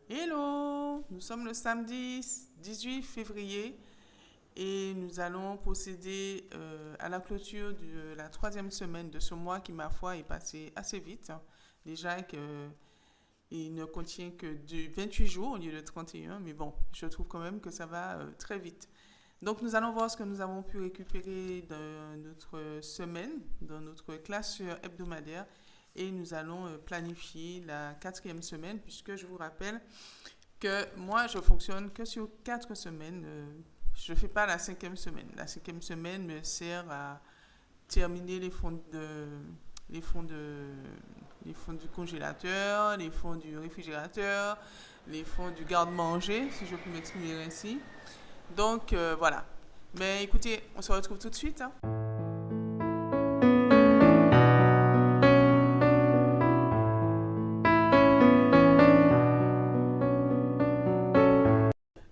Hello, nous sommes le samedi 18 février et nous allons procéder à la clôture de la troisième semaine de ce mois qui, ma foi, est passé assez vite. Déjà il ne contient que 28 jours au lieu de 31, mais bon, je trouve quand même que ça va très vite. Donc nous allons voir ce que nous avons pu récupérer dans notre semaine, dans notre classe hebdomadaire, et nous allons planifier la quatrième semaine, puisque je vous rappelle que moi, je fonctionne que sur 4 semaines. Je ne fais pas la cinquième semaine. La cinquième semaine me sert à terminer les fonds de, les fonds du congélateur, les fonds du réfrigérateur, les fonds du garde-manger, si je peux m'exprimer ainsi. Donc, voilà. Mais écoutez, on se retrouve tout de suite, hein.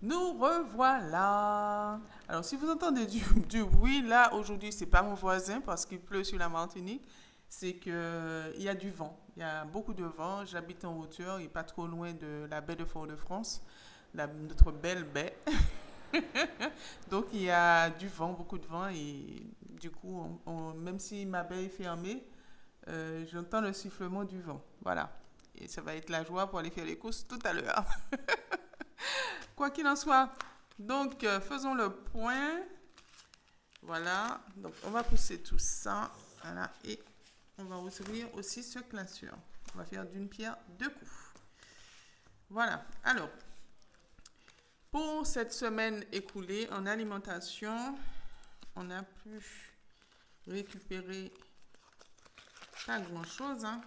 Nous revoilà. Alors, si vous entendez du bruit, là, aujourd'hui, c'est pas mon voisin parce qu'il pleut sur la Martinique. C'est que il y a du vent. Il y a beaucoup de vent. J'habite en hauteur et pas trop loin de la baie de Fort-de-France, notre belle baie. Donc, il y a du vent, beaucoup de vent. Et du coup, même si ma baie est fermée, j'entends le sifflement du vent. Voilà. Et ça va être la joie pour aller faire les courses tout à l'heure. Quoi qu'il en soit, donc faisons le point. Voilà, donc on va pousser tout ça. Voilà, et on va ouvrir aussi ce classeur. On va faire d'une pierre deux coups. Voilà, alors, pour cette semaine écoulée en alimentation, on a pu récupérer pas grand chose, hein.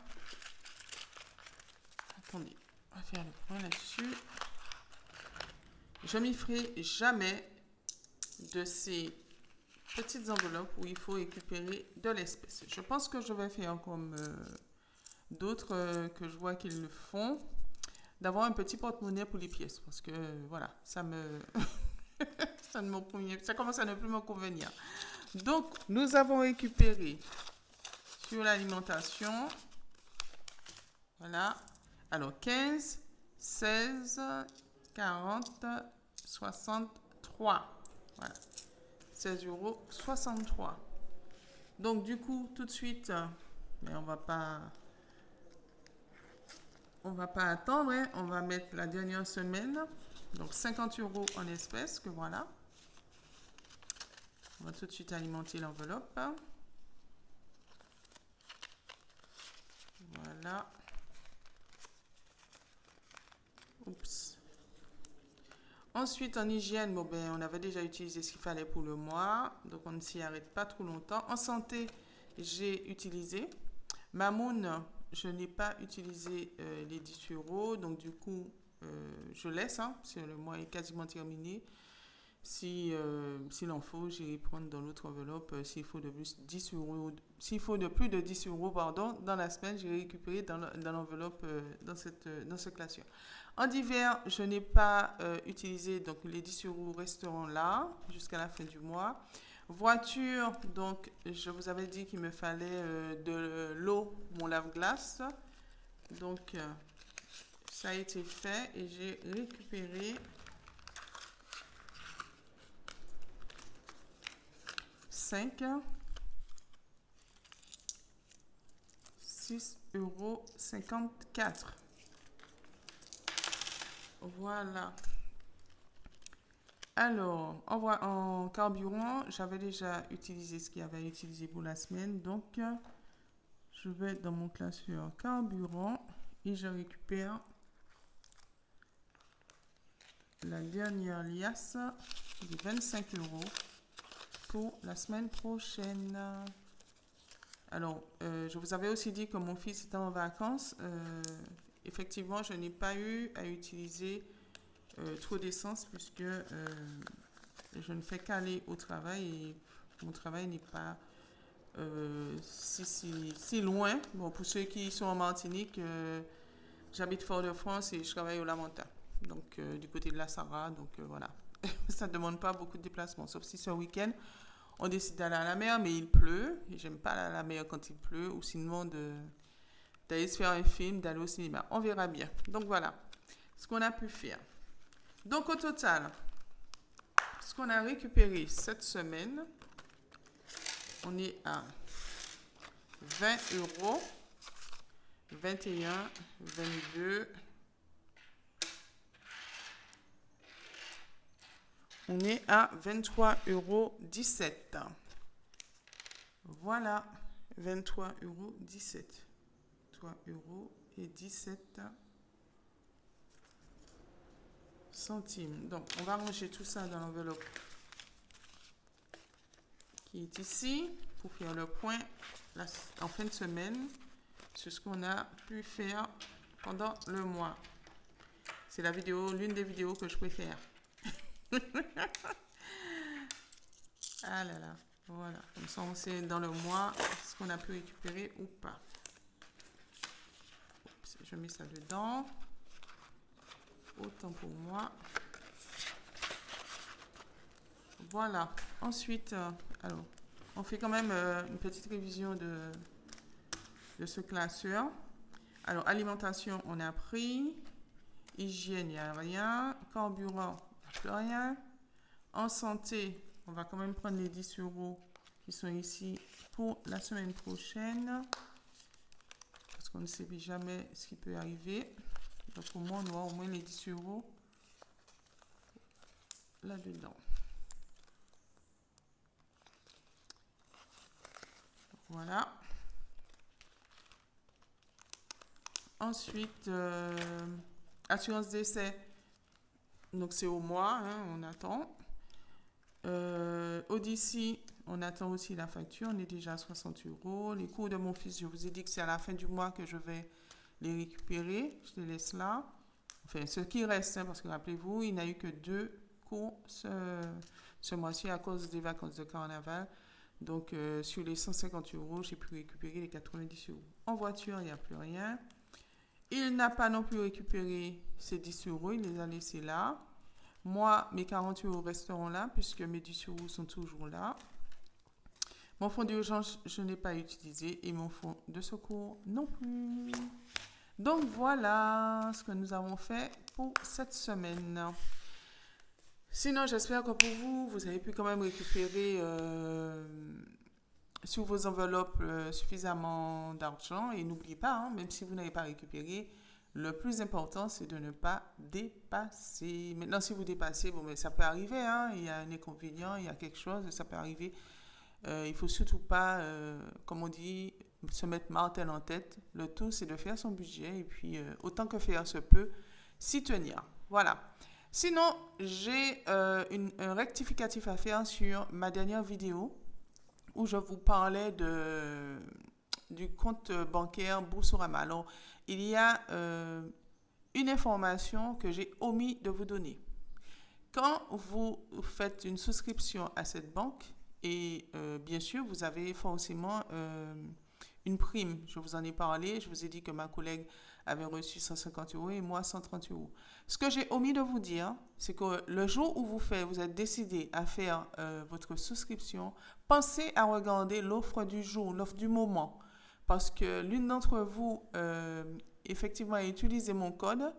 Attendez, on va faire le point là-dessus. Je m'y ferai jamais de ces petites enveloppes où il faut récupérer de l'espèce. Je pense que je vais faire comme d'autres que je vois qu'ils le font, d'avoir un petit porte-monnaie pour les pièces parce que voilà, ça commence à ne plus me convenir. Donc, nous avons récupéré sur l'alimentation, voilà, alors 15, 16, 40, 63. Voilà. 16,63 €. Donc du coup, tout de suite, mais on va pas attendre, hein, on va mettre la dernière semaine. Donc 50 € en espèces, que voilà. On va tout de suite alimenter l'enveloppe. Voilà. Oups. Ensuite, en hygiène, bon, ben, on avait déjà utilisé ce qu'il fallait pour le mois. Donc, on ne s'y arrête pas trop longtemps. En santé, j'ai utilisé. Mamoun, je n'ai pas utilisé les 10 €. Donc, du coup, je laisse, hein, parce que le mois est quasiment terminé. S'il en faut, j'irai prendre dans l'autre enveloppe. S'il faut de plus 10 €, s'il faut de plus de 10 € pardon, dans la semaine, j'irai récupérer dans l'enveloppe dans ce classeur. En divers, je n'ai pas utilisé, donc les 10 € resteront là jusqu'à la fin du mois. Voiture, donc je vous avais dit qu'il me fallait de l'eau, mon lave-glace. Donc ça a été fait et j'ai récupéré 5, 6,54 €. Voilà. Alors, en carburant, j'avais déjà utilisé ce qu'il y avait utilisé pour la semaine. Donc, je vais dans mon classeur carburant et je récupère la dernière liasse de 25 € pour la semaine prochaine. Alors, je vous avais aussi dit que mon fils était en vacances. Effectivement, je n'ai pas eu à utiliser trop d'essence puisque je ne fais qu'aller au travail et mon travail n'est pas si loin. Bon, pour ceux qui sont en Martinique, j'habite Fort-de-France et je travaille au Lamentin, donc du côté de la Sarah. Donc voilà, ça ne demande pas beaucoup de déplacement, sauf si ce week-end on décide d'aller à la mer, mais il pleut et j'aime pas aller à la mer quand il pleut, ou sinon d'aller se faire un film, d'aller au cinéma. On verra bien. Donc voilà. ce qu'on a pu faire. Donc, au total, ce qu'on a récupéré cette semaine, on est à 20 euros, 21, 22. On est à 23,17 €. Voilà, 23,17 €. 23,17 €. Donc, on va ranger tout ça dans l'enveloppe qui est ici pour faire le point en fin de semaine sur ce qu'on a pu faire pendant le mois. C'est l'une des vidéos que je préfère. Ah là là, voilà. Comme ça, on sait dans le mois ce qu'on a pu récupérer ou pas. Oups, je mets ça dedans. Autant pour moi. Voilà. Ensuite, alors, on fait quand même une petite révision de ce classeur. Alors, alimentation, on a pris. Hygiène, il n'y a rien. Carburant, il n'y a plus rien. En santé, on va quand même prendre les 10 € qui sont ici pour la semaine prochaine. Parce qu'on ne sait jamais ce qui peut arriver. Donc, au moins, on aura au moins les 10 € là-dedans. Voilà. Ensuite, assurance décès. Donc, c'est au mois, hein, on attend. Odyssey, on attend aussi la facture. On est déjà à 60 €. Les cours de mon fils, je vous ai dit que c'est à la fin du mois que je vais les récupérer. Je les laisse là. Enfin, ce qui reste, hein, parce que rappelez-vous, il n'y a eu que 2 cours ce mois-ci à cause des vacances de carnaval. Donc, sur les 150 €, j'ai pu récupérer les 90 €. En voiture, il n'y a plus rien. Il n'a pas non plus récupéré ses 10 €. Il les a laissés là. Moi, mes 40 € resteront là, puisque mes 10 € sont toujours là. Mon fonds d'urgence, je n'ai pas utilisé. Et mon fonds de secours, non plus. Donc, voilà ce que nous avons fait pour cette semaine. Sinon, j'espère que pour vous, vous avez pu quand même récupérer sur vos enveloppes suffisamment d'argent. Et n'oubliez pas, hein, même si vous n'avez pas récupéré, le plus important, c'est de ne pas dépasser. Maintenant, si vous dépassez, bon, mais ça peut arriver, hein, il y a un inconvénient, il y a quelque chose, ça peut arriver. Il ne faut surtout pas, comme on dit, se mettre martel en tête. Le tout, c'est de faire son budget et puis, autant que faire se peut, s'y tenir. Voilà. Sinon, j'ai un rectificatif à faire sur ma dernière vidéo où je vous parlais du compte bancaire Boursorama. Alors, il y a une information que j'ai omis de vous donner. Quand vous faites une souscription à cette banque, et bien sûr, vous avez forcément une prime. Je vous en ai parlé, je vous ai dit que ma collègue avait reçu 150 € et moi 130 €. Ce que j'ai omis de vous dire, c'est que le jour où vous êtes décidé à faire votre souscription, pensez à regarder l'offre du jour, l'offre du moment. Parce que l'une d'entre vous, effectivement, a utilisé mon code,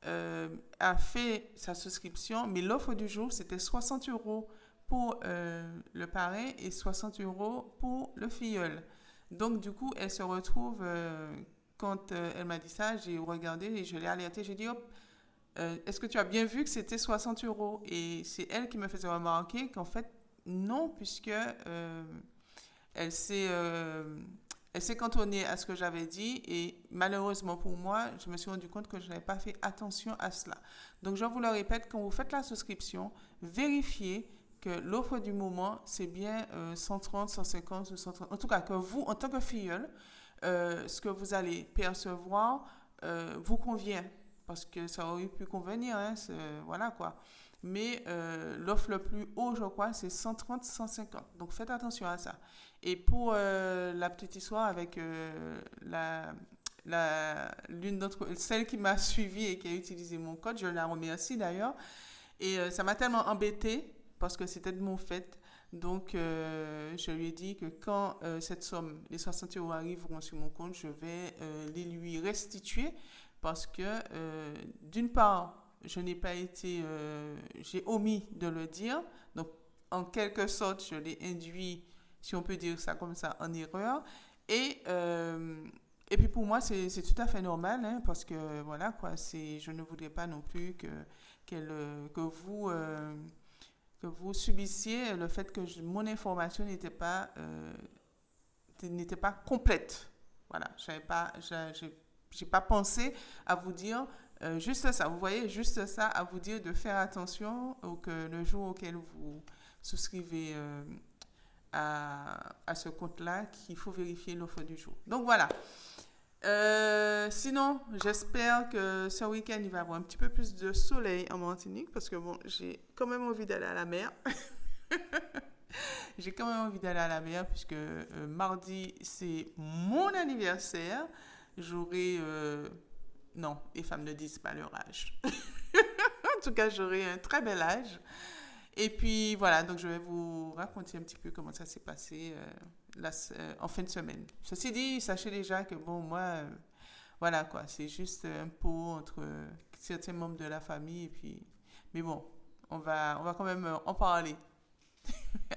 a fait sa souscription, mais l'offre du jour, c'était 60 € pour le parrain et 60 € pour le filleul. Donc, du coup, elle se retrouve, quand elle m'a dit ça, j'ai regardé et je l'ai alertée. J'ai dit, hop, est-ce que tu as bien vu que c'était 60 €? Et c'est elle qui me faisait remarquer qu'en fait, non, puisque elle s'est cantonnée à ce que j'avais dit et malheureusement pour moi, je me suis rendu compte que je n'avais pas fait attention à cela. Donc, je vous le répète, quand vous faites la souscription, vérifiez que l'offre du moment, c'est bien 130, 150 ou 130. En tout cas, que vous, en tant que filleul, ce que vous allez percevoir vous convient. Parce que ça aurait pu convenir, hein, voilà quoi. Mais l'offre le plus haut, je crois, c'est 130, 150. Donc, faites attention à ça. Et pour la petite histoire avec celle qui m'a suivi et qui a utilisé mon code, je la remercie d'ailleurs. Et ça m'a tellement embêtée parce que c'était de mon fait. Donc, je lui ai dit que quand cette somme, les 60 € arriveront sur mon compte, je vais les lui restituer parce que, d'une part, je n'ai pas été, j'ai omis de le dire. Donc, en quelque sorte, je l'ai induit, si on peut dire ça comme ça, en erreur. Et, euh, et puis pour moi, c'est tout à fait normal, hein, parce que voilà, quoi, je ne voudrais pas non plus que vous subissiez le fait que mon information n'était pas complète. Voilà, j'ai pas pensé à vous dire juste ça. Vous voyez, juste ça, à vous dire de faire attention que le jour auquel vous souscrivez à ce compte-là, qu'il faut vérifier l'offre du jour. Donc voilà. Sinon, j'espère que ce week-end, il va y avoir un petit peu plus de soleil en Martinique parce que bon, j'ai quand même envie d'aller à la mer. J'ai quand même envie d'aller à la mer puisque mardi, c'est mon anniversaire. J'aurai... non, les femmes ne disent pas leur âge. En tout cas, j'aurai un très bel âge. Et puis voilà, donc je vais vous raconter un petit peu comment ça s'est passé en fin de semaine. Ceci dit, sachez déjà que bon, moi, voilà quoi, c'est juste un pot entre certains membres de la famille. Et puis, mais bon, on va quand même en parler.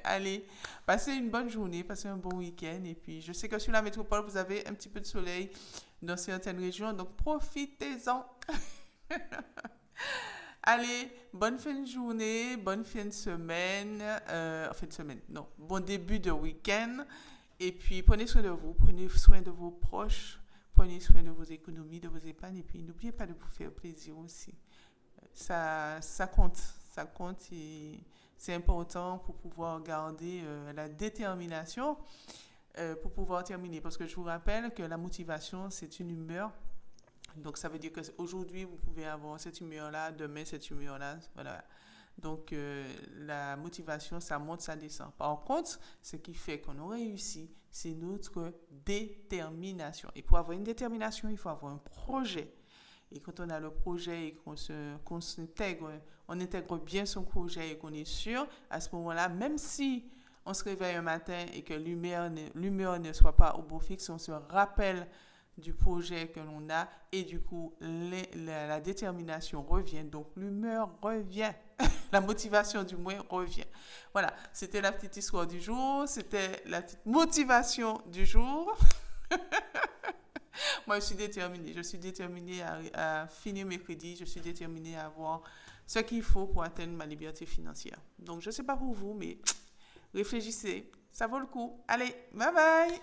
Allez, passez une bonne journée, passez un bon week-end. Et puis, je sais que sur la métropole, vous avez un petit peu de soleil dans certaines régions, donc profitez-en. Allez, bonne fin de journée, bonne fin de semaine, fin de semaine, non, bon début de week-end. Et puis, prenez soin de vous, prenez soin de vos proches, prenez soin de vos économies, de vos épargnes. Et puis, n'oubliez pas de vous faire plaisir aussi. Ça compte et c'est important pour pouvoir garder la détermination pour pouvoir terminer. Parce que je vous rappelle que la motivation, c'est une humeur. Donc, ça veut dire qu'aujourd'hui, vous pouvez avoir cette humeur-là, demain, cette humeur-là. Voilà. Donc, la motivation, ça monte, ça descend. Par contre, ce qui fait qu'on a réussi, c'est notre détermination. Et pour avoir une détermination, il faut avoir un projet. Et quand on a le projet et qu'on s'intègre, on intègre bien son projet et qu'on est sûr, à ce moment-là, même si on se réveille un matin et que l'humeur ne soit pas au beau fixe, on se rappelle du projet que l'on a et du coup, la détermination revient. Donc, l'humeur revient. La motivation, du moins, revient. Voilà, c'était la petite histoire du jour. C'était la petite motivation du jour. Moi, je suis déterminée. Je suis déterminée à finir mes crédits. Je suis déterminée à avoir ce qu'il faut pour atteindre ma liberté financière. Donc, je ne sais pas pour vous, mais réfléchissez. Ça vaut le coup. Allez, bye bye!